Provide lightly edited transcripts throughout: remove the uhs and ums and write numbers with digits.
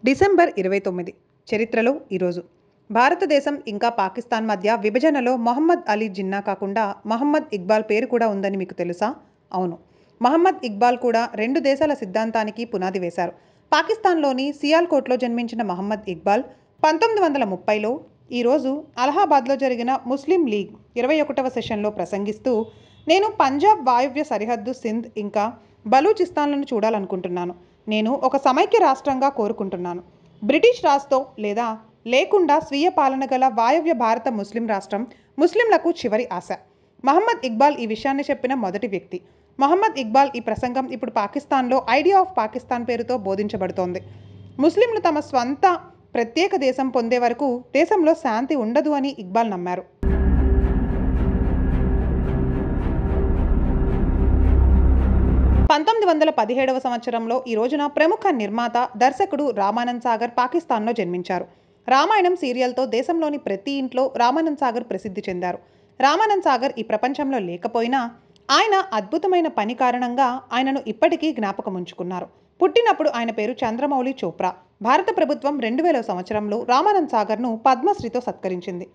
December 29 చరిత్రలో ఈరోజు భారతదేశం ఇంకా పాకిస్తాన్ మధ్య విభజనలో మొహమ్మద్ అలీ జిన్నా కాకుండా మహమ్మద్ ఇక్బాల్ పేరు కూడా ఉందని మీకు తెలుసా? అవును, మహమ్మద్ ఇక్బాల్ కూడా రెండు దేశాల సిద్ధాంతానికి పునాది వేశారు. పాకిస్తాన్లోని సియాల్కోట్లో జన్మించిన మహమ్మద్ ఇక్బాల్ 1930లో ఈరోజు అలహాబాద్లో జరిగిన ముస్లిం లీగ్ 21వ సెషన్లో ప్రసంగిస్తూ, నేను పంజాబ్ వాయువ్య సరిహద్దు సింధ్ ఇంకా బలూచిస్తాన్లను చూడాలనుకుంటున్నాను. నేను ఒక సమైక్య రాష్ట్రంగా కోరుకుంటున్నాను. బ్రిటిష్ రాజ్తో లేదా లేకుండా స్వీయ పాలన గల వాయవ్య భారత ముస్లిం రాష్ట్రం ముస్లింలకు చివరి ఆశ. మహమ్మద్ ఇక్బాల్ ఈ విషయాన్ని చెప్పిన మొదటి వ్యక్తి. మహమ్మద్ ఇక్బాల్ ఈ ప్రసంగం ఇప్పుడు పాకిస్తాన్లో ఐడియా ఆఫ్ పాకిస్తాన్ పేరుతో బోధించబడుతోంది. ముస్లింలు తమ స్వంత ప్రత్యేక దేశం పొందే వరకు దేశంలో శాంతి ఉండదు అని ఇక్బాల్ నమ్మారు. 1917వ సంవత్సరంలో ఈ రోజున ప్రముఖ నిర్మాత, దర్శకుడు రామానంద్ సాగర్ పాకిస్తాన్లో జన్మించారు. రామాయణం సీరియల్తో దేశంలోని ప్రతి ఇంట్లో రామానంద్ సాగర్ ప్రసిద్ధి చెందారు. రామానంద్ సాగర్ ఈ ప్రపంచంలో లేకపోయినా ఆయన అద్భుతమైన పని కారణంగా ఆయనను ఇప్పటికీ జ్ఞాపకం ఉంచుకున్నారు. పుట్టినప్పుడు ఆయన పేరు చంద్రమౌళి చోప్రా. భారత ప్రభుత్వం 2000వ సంవత్సరంలో రామానంద్ సాగర్ను పద్మశ్రీతో సత్కరించింది.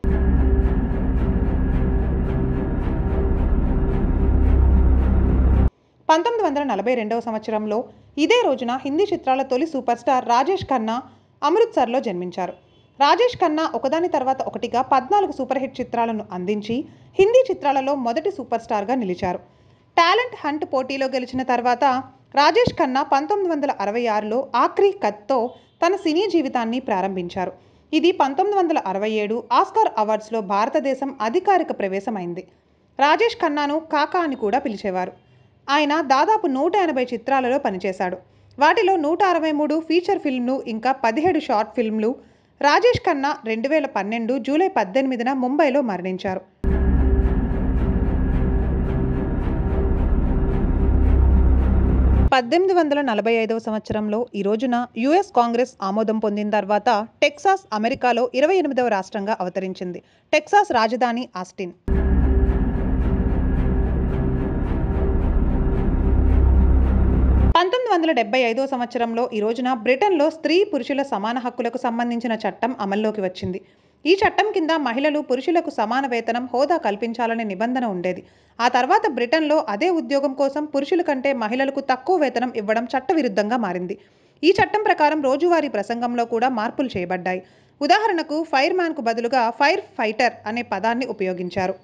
1942వ సంవత్సరంలో ఇదే రోజున హిందీ చిత్రాల తొలి సూపర్ స్టార్ రాజేష్ ఖన్నా అమృత్సర్లో జన్మించారు. రాజేష్ ఖన్నా ఒకదాని తర్వాత ఒకటిగా 14 సూపర్ హిట్ చిత్రాలను అందించి హిందీ చిత్రాలలో మొదటి సూపర్ స్టార్గా నిలిచారు. టాలెంట్ హంట్ పోటీలో గెలిచిన తర్వాత రాజేష్ ఖన్నా 1966లో ఆఖ్రీ ఖత్తో తన సినీ జీవితాన్ని ప్రారంభించారు. ఇది 1967 ఆస్కార్ అవార్డ్స్లో భారతదేశం అధికారిక ప్రవేశమైంది. రాజేష్ ఖన్నాను కాకా అని కూడా పిలిచేవారు. ఆయన దాదాపు 180 చిత్రాలలో పనిచేశాడు. వాటిలో 163 ఫీచర్ ఫిల్మ్లు ఇంకా 17 షార్ట్ ఫిల్మ్లు. రాజేష్ ఖన్నా 2012 జూలై 18న ముంబైలో మరణించారు. (1845వ సంవత్సరంలో ఈ రోజున యుఎస్ కాంగ్రెస్ ఆమోదం పొందిన తర్వాత టెక్సాస్ అమెరికాలో 28వ రాష్ట్రంగా అవతరించింది. టెక్సాస్ రాజధాని ఆస్టిన్. 1975వ సంవత్సరంలో ఈ రోజున బ్రిటన్లో స్త్రీ పురుషుల సమాన హక్కులకు సంబంధించిన చట్టం అమల్లోకి వచ్చింది. ఈ చట్టం కింద మహిళలు పురుషులకు సమాన వేతనం, హోదా కల్పించాలనే నిబంధన ఉండేది. ఆ తర్వాత బ్రిటన్లో అదే ఉద్యోగం కోసం పురుషుల కంటే మహిళలకు తక్కువ వేతనం ఇవ్వడం చట్టవిరుద్ధంగా మారింది. ఈ చట్టం ప్రకారం రోజువారీ ప్రసంగంలో కూడా మార్పులు చేయబడ్డాయి. ఉదాహరణకు ఫైర్ మ్యాన్కు బదులుగా ఫైర్ ఫైటర్ అనే పదాన్ని ఉపయోగించారు.